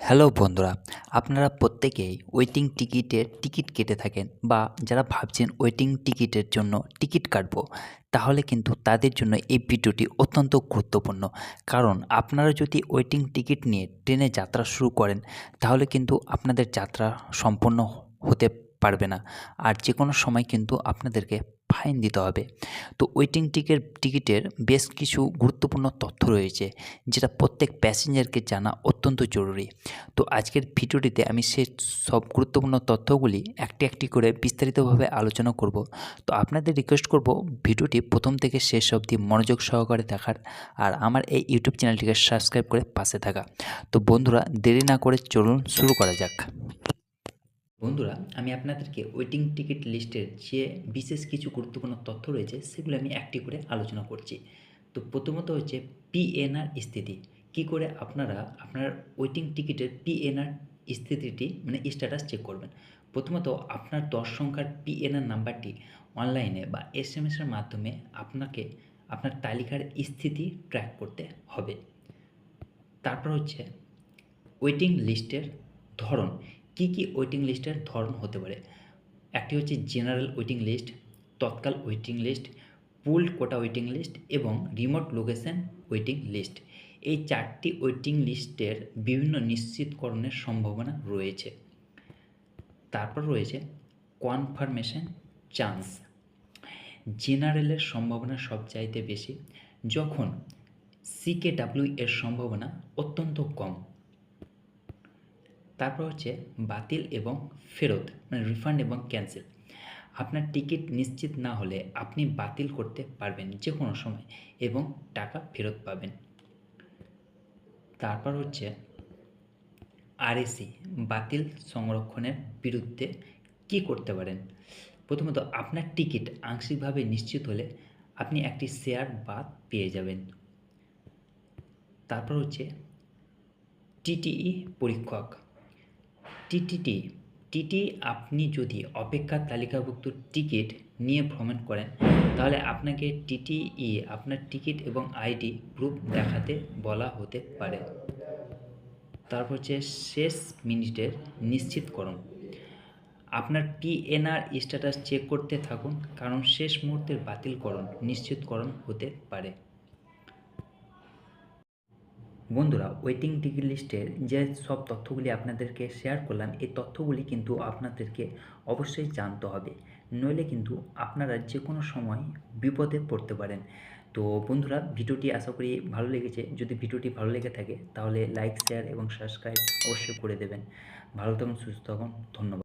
Hello বন্ধুরা, আপনারা প্রত্যেকেই ওয়েটিং টিকিটের টিকিট কেটে থাকেন বা যারা ভাবছেন ওয়েটিং টিকিটের জন্য টিকিট কাটবো, তাহলে কিন্তু তাদের জন্য এই ভিডিওটি অত্যন্ত গুরুত্বপূর্ণ। কারণ আপনারা যদি ওয়েটিং টিকিট নিয়ে ট্রেনে যাত্রা শুরু করেন, তাহলে কিন্তু আপনাদের যাত্রা সম্পন্ন হতে পারবে না। আর যে কোনো সময় কিন্তু আপনাদেরকে ফাইন দিতে হবে। তো ওয়েটিং টিকিটের বেশ কিছু গুরুত্বপূর্ণ তথ্য রয়েছে, যেটা প্রত্যেক প্যাসেঞ্জারকে জানা অত্যন্ত জরুরি। তো আজকের ভিডিওটিতে আমি সে সব গুরুত্বপূর্ণ তথ্যগুলি একটি একটি করে বিস্তারিতভাবে আলোচনা করব। তো আপনাদের রিকোয়েস্ট করব ভিডিওটি প্রথম থেকে শেষ অবধি মনোযোগ সহকারে দেখার, আর আমার এই ইউটিউব চ্যানেলটিকে সাবস্ক্রাইব করে পাশে থাকা। তো বন্ধুরা, দেরি না করে চলুন শুরু করা যাক। বন্ধুরা, আমি আপনাদেরকে ওয়েটিং টিকিট লিস্টের যে বিশেষ কিছু গুরুত্বপূর্ণ তথ্য রয়েছে সেগুলো আমি একটি করে আলোচনা করছি। তো প্রথমত হচ্ছে পিএনআর স্থিতি। কী করে আপনারা আপনার ওয়েটিং টিকিটের পিএনআর স্থিতিটি মানে স্ট্যাটাস চেক করবেন। প্রথমত আপনার 10 সংখ্যার পিএনআর নাম্বারটি অনলাইনে বা এসএমএসের মাধ্যমে আপনাকে আপনার তালিকার স্থিতি ট্র্যাক করতে হবে। তারপর হচ্ছে ওয়েটিং লিস্টের ধরন। কী কী ওয়েটিং লিস্টের ধরন হতে পারে? একটি হচ্ছে জেনারেল ওয়েটিং লিস্ট, তৎকাল ওয়েটিং লিস্ট, পুলড কোটা ওয়েটিং লিস্ট এবং রিমোট লোকেশন ওয়েটিং লিস্ট। এই 4টি ওয়েটিং লিস্টের বিভিন্ন নিশ্চিতকরণের সম্ভাবনা রয়েছে। তারপর রয়েছে কনফার্মেশন চান্স। জেনারেলের সম্ভাবনা সবচাইতে বেশি, যখন সিকেডাব্লিউ এর সম্ভাবনা অত্যন্ত কম। তারপর হচ্ছে বাতিল এবং ফেরত, মানে রিফান্ড এবং ক্যান্সেল। আপনার টিকিট নিশ্চিত না হলে আপনি বাতিল করতে পারবেন যে কোনো সময় এবং টাকা ফেরত পাবেন। তারপর হচ্ছে আরএসি, বাতিল সংরক্ষণের বিরুদ্ধে কী করতে পারেন? প্রথমত, আপনার টিকিট আংশিকভাবে নিশ্চিত হলে আপনি একটি শেয়ার বাদ পেয়ে যাবেন। তারপর হচ্ছে টিটিই পরীক্ষক। টিটি আপনি যদি অপেক্ষার তালিকাভুক্ত টিকিট নিয়ে ভ্রমণ করেন, তাহলে আপনাকে টিটিই আপনার টিকিট এবং আইডি প্রুফ দেখাতে বলা হতে পারে। তারপর হচ্ছে শেষ মিনিটের নিশ্চিতকরণ। আপনার পিএনআর স্ট্যাটাস চেক করতে থাকুন, কারণ শেষ মুহূর্তের বাতিলকরণ নিশ্চিতকরণ হতে পারে। বন্ধুরা, ওয়েটিং টিকিট লিস্টের যে সব তথ্যগুলি আপনাদেরকে শেয়ার করলাম, এই তথ্যগুলি কিন্তু আপনাদেরকে অবশ্যই জানতে হবে, নইলে কিন্তু আপনারা যে কোনো সময় বিপদে পড়তে পারেন। তো বন্ধুরা, ভিডিওটি আশা করি ভালো লেগেছে। যদি ভিডিওটি ভালো লেগে থাকে তাহলে লাইক, শেয়ার এবং সাবস্ক্রাইব অবশ্যই করে দেবেন। ভালো থাকুন, সুস্থ থাকুন, ধন্যবাদ।